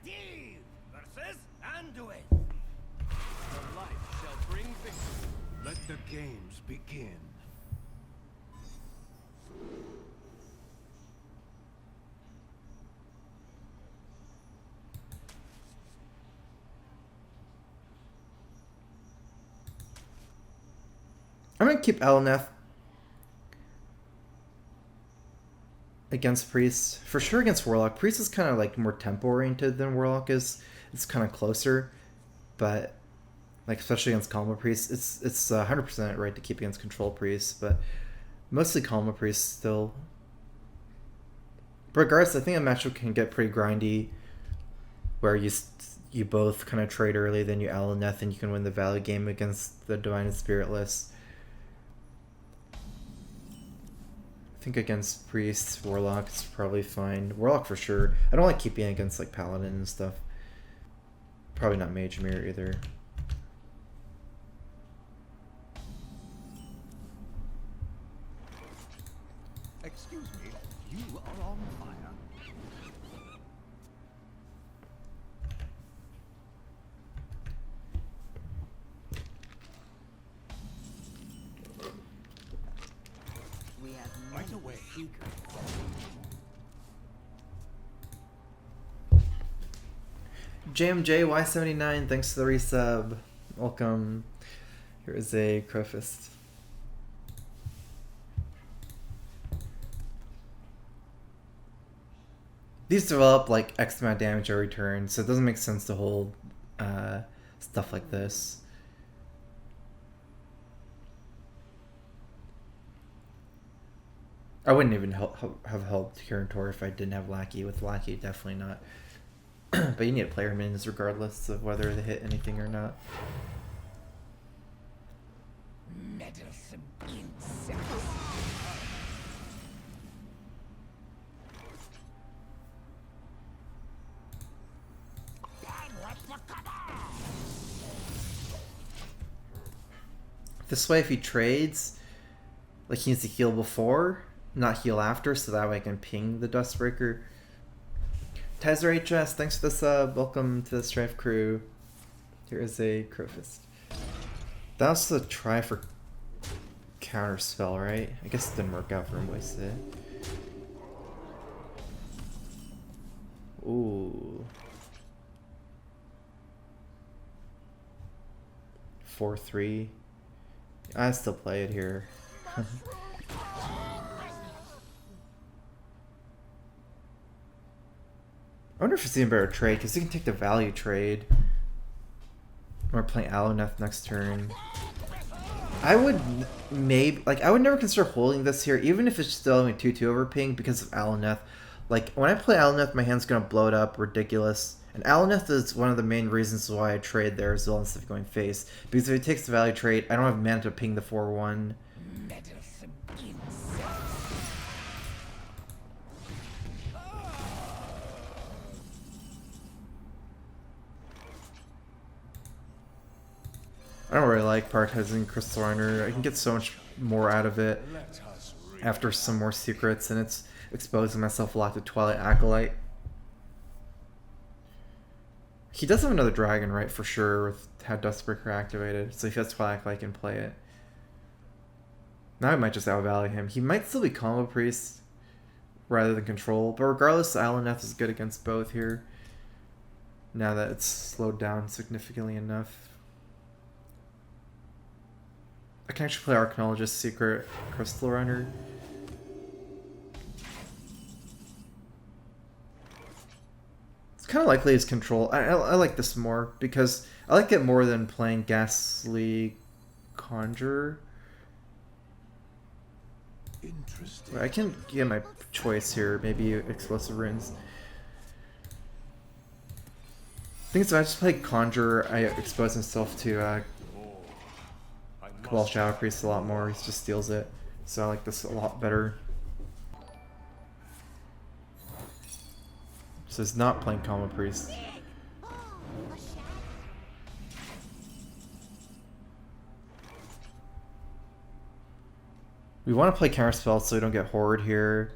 Versus Anduin. The light shall bring victory. Let the games begin. I'm gonna keep Alaneth against Priest. For sure against Warlock. Priest is kind of like more tempo oriented than Warlock is. It's kind of closer. But like especially against Kalma Priest, it's 100% right to keep against Control Priest, but mostly Kalma Priest still. But regardless, I think a matchup can get pretty grindy where you both kind of trade early, then you Alaneth, and you can win the value game against the Divine and Spiritless. I think against Priest, Warlock is probably fine. Warlock for sure. I don't like keeping against like Paladin and stuff. Probably not Mage Mirror either. Excuse me, you are on fire. We have Right away. JMJY79, thanks for the resub. Welcome. Here is a Crowfist. These develop like X amount of damage every turn, so it doesn't make sense to hold stuff like this. I wouldn't even have held Kirin Tor if I didn't have Lackey. With Lackey, definitely not. But you need player minions regardless of whether they hit anything or not. meddlesome insects. This way, if he trades, like he needs to heal before, not heal after, so that way I can ping the Dustbreaker. Tezer HS, thanks for the sub. Welcome to the StrifeCro. Here is a Crowfist. That was the try for counter spell, right? I guess it didn't work out for him, wasted. Ooh. 4-3. I still play it here. I wonder if it's even better trade, because you can take the value trade. We're playing Alaneth next turn. I would I would never consider holding this here, even if it's still only 2-2 over ping because of Alaneth. Like, when I play Alaneth, my hand's gonna blow it up ridiculous. And Alaneth is one of the main reasons why I trade there as well instead of going face. Because if it takes the value trade, I don't have mana to ping the 4-1. Meddlesome insects. I don't really like prioritizing Crystal Runner. I can get so much more out of it after some more secrets, and it's exposing myself a lot to Twilight Acolyte. He does have another dragon, right, for sure, with had Dustbreaker activated, so if he has Twilight Acolyte, I can play it. Now I might just outvalue him. He might still be Combo Priest rather than Control, but regardless, Alaneth is good against both here. Now that it's slowed down significantly enough. I can actually play Archaeologist Secret Crystal Runner. It's kind of likely as Control. I like this more because I like it more than playing Ghastly Conjurer. Interesting. I can get my choice here. Maybe Explosive Runes. I think if I just play Conjurer, I expose myself to Cabal Shadow Priest a lot more. He just steals it. So I like this a lot better. So it's not playing Combo Priest. We want to play Counterspell so we don't get Horde here.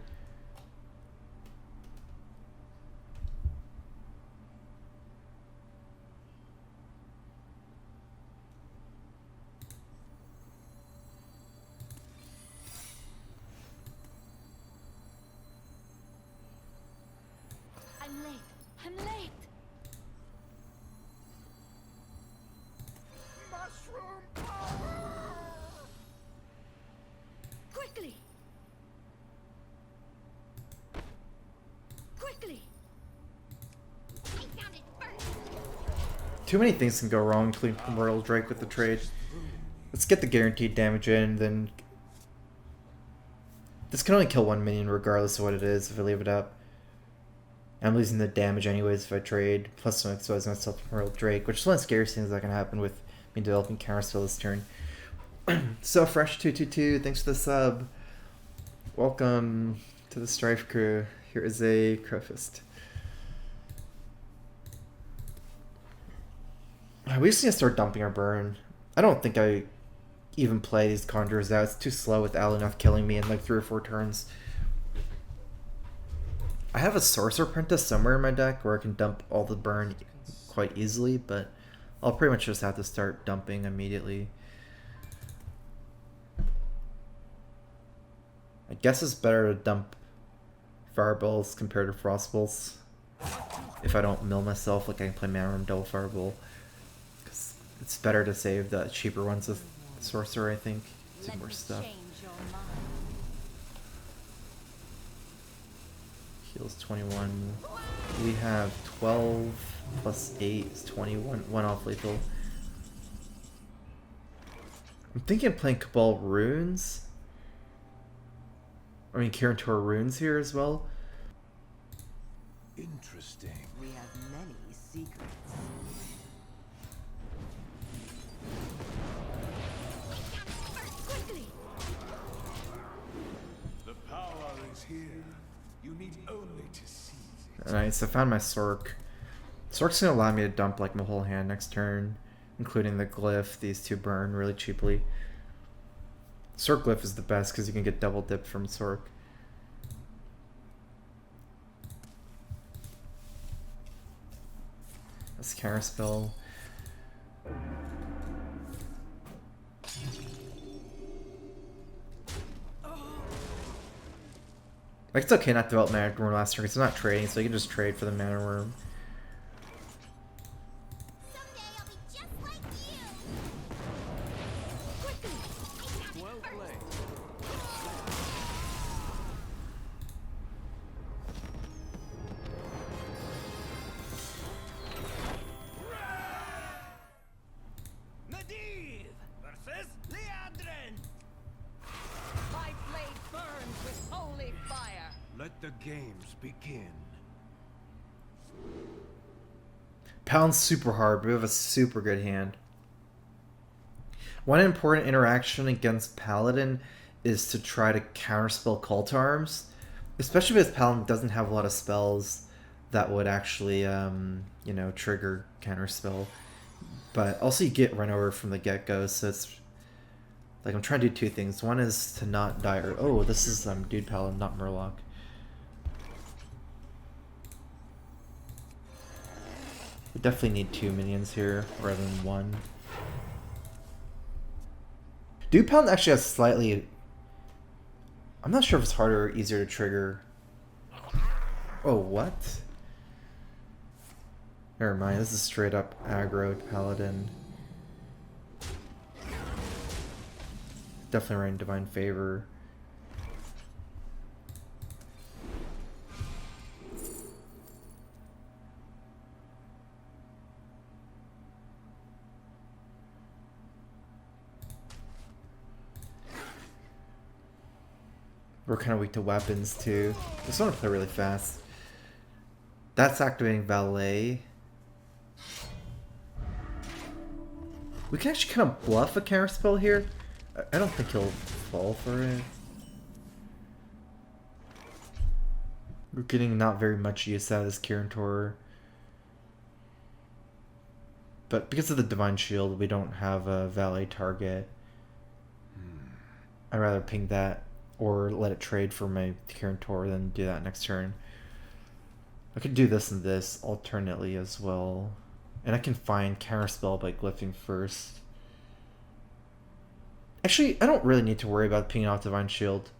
I'm late. Mushroom power! Quickly. Quickly. I found it first. Too many things can go wrong, including Immortal Drake with the trade. Let's get the guaranteed damage in, then... This can only kill one minion regardless of what it is if I leave it up. I'm losing the damage anyways if I trade, plus I'm exposing myself to Immortal Drake, which is one of the scariest things that can happen with me developing counterspell this turn. So Fresh222, thanks for the sub. Welcome to the StrifeCro. Here is a Crowfist. We just need to start dumping our burn. I don't think I even play these Conjurers out. It's too slow with Alunoth killing me in like 3 or 4 turns. I have a Sorcerer Apprentice somewhere in my deck where I can dump all the burn quite easily, but I'll pretty much just have to start dumping immediately. I guess it's better to dump Fireballs compared to Frostbolts. If I don't mill myself, like I can play Mana Room Double Fireball. Because it's better to save the cheaper ones with Sorcerer, I think. Do more stuff. Heals 21. We have 12 plus 8 is 21. 1 off lethal. I'm thinking of playing Cabal Runes. I mean, Kirantor Runes here as well. Interesting. We have many secrets. Quickly. The power is here. You need only to seize it. Nice, I found my Sork. Sork's gonna allow me to dump like my whole hand next turn, including the Glyph. These 2 burn really cheaply. Sork Glyph is the best because you can get double dip from Sork. That's Counterspell. Like, it's okay not to develop Mana Room last turn because I'm not trading, so you can just trade for the Mana Room. Someday I'll be just like you. Quickly. I found it Well first. played. Medivh versus Leandrin. My blade burns with holy fire. Let the games begin. Pound's super hard, but we have a super good hand. One important interaction against Paladin is to try to counterspell Call to Arms, especially because Paladin doesn't have a lot of spells that would actually, you know, trigger counterspell. But also you get run over from the get-go, so it's like I'm trying to do 2 things. One is to not die. Oh, this is Dude Paladin, not Murloc. We definitely need 2 minions here rather than 1. Dude Paladin actually has slightly... I'm not sure if it's harder or easier to trigger. Oh, what? Never mind, this is straight up aggro Paladin. Definitely running Divine Favor. We're kind of weak to weapons too. Just want to play really fast. That's activating Valet. We can actually kind of bluff a counterspell here. I don't think he'll fall for it. We're getting not very much use out of this Kirantor. But because of the Divine Shield, we don't have a Valet target. I'd rather ping that or let it trade for my Kirantor than do that next turn. I could do this and this alternately as well. And I can find counterspell by glyphing first. Actually, I don't really need to worry about pinging off Divine Shield.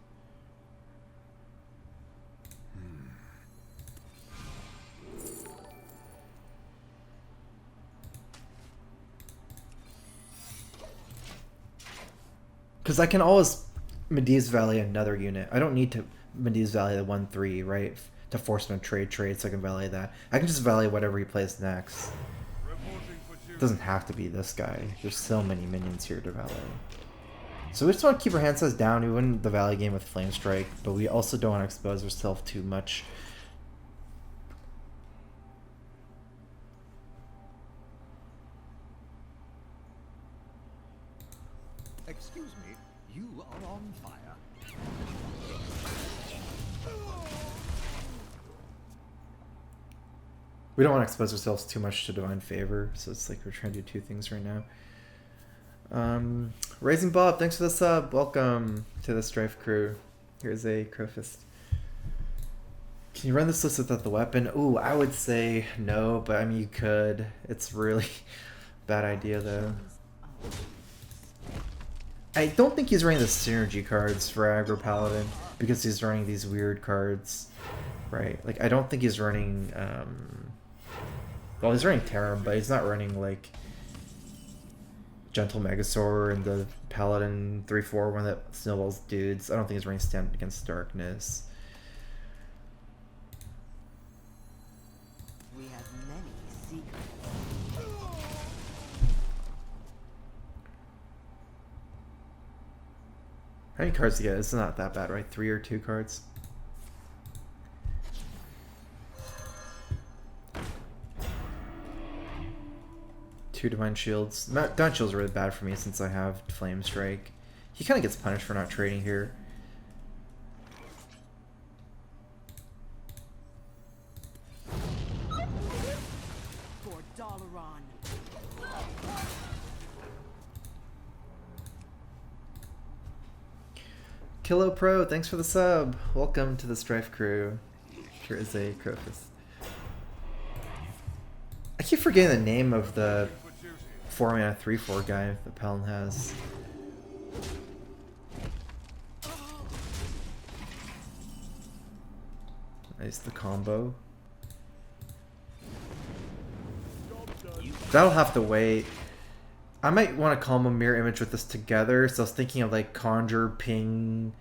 Because I can always Medivh Valley another unit. I don't need to Medivh Valley the 1/3, right? To force him to trade so I can Valley that. I can just Valley whatever he plays next. It doesn't have to be this guy. There's so many minions here to Valley. So we just want to keep our hand size down. We win the Valley game with Flame Strike, but we also don't want to expose ourselves too much. Excuse me, you are on fire. We don't want to expose ourselves too much to Divine Favor, so it's like we're trying to do two things right now. Raising Bob, thanks for the sub. Welcome to the StrifeCro. Here's a Crowfist. Can you run this list without the weapon? Ooh, I would say no, but I mean you could. It's really bad idea though. I don't think he's running the synergy cards for Aggro Paladin because he's running these weird cards, right? Like I don't think he's running. Well, he's running Tarim, but he's not running like Gentle Megasaur and the Paladin 3/4 one that snowballs dudes. I don't think he's running Stand Against Darkness. We have many secrets. How many cards to get? It's not that bad, right? 3 or 2 cards. Two Divine Shields. Divine Shields are really bad for me since I have Flame Strike. He kind of gets punished for not trading here. For Dalaran. Kilo Pro, thanks for the sub. Welcome to the StrifeCro. Here is a Crowfist. I keep forgetting the name of the 4-mana 3/4 guy that Paladin has. Nice, the combo. That'll have to wait. I might want to combo Mirror Image with this together, so I was thinking of like Conjure, Ping,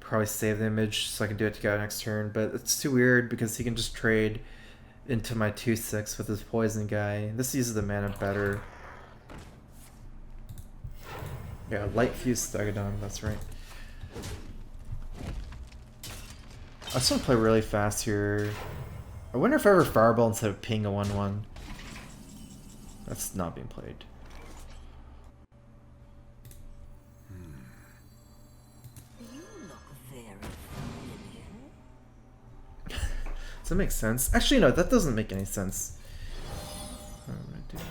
probably save the image so I can do it together next turn, but it's too weird because he can just trade into my 2/6 with his poison guy. This uses the mana better. Yeah, Light Fuse Stegodon, that's right. I just want to play really fast here. I wonder if I ever Fireball instead of Ping a 1/1. That's not being played. You look very familiar. Does that make sense? Actually, no, that doesn't make any sense. What am I doing?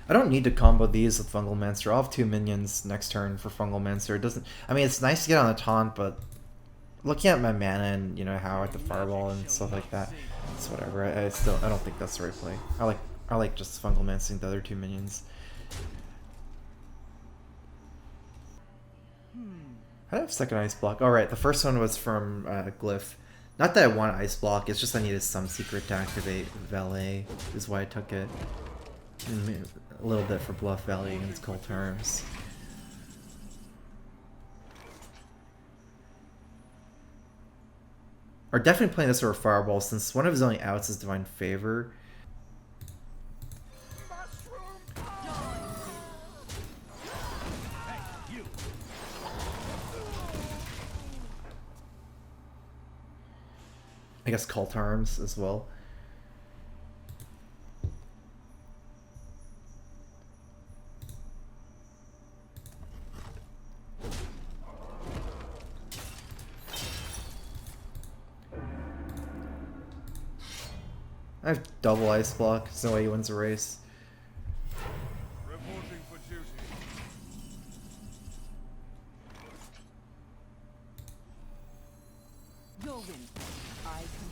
I don't need to combo these with Fungalmancer. I'll have 2 minions next turn for Fungalmancer. It doesn't. I mean, it's nice to get on a taunt, but looking at my mana and how I have to Fireball and stuff like that, it's whatever. I don't think that's the right play. I like just Fungalmancing the other 2 minions. I have second Ice Block. All right, the first one was from Glyph. Not that I want Ice Block. It's just I needed some secret to activate Valet. Is why I took it. And a little bit for Bluff Valley against Cold Terms. Are definitely playing this over Fireball since one of his only outs is Divine Favor. I guess Cult Arms as well. I have double Ice Block. There's no way he wins a race. Reporting for duty. Go win. I can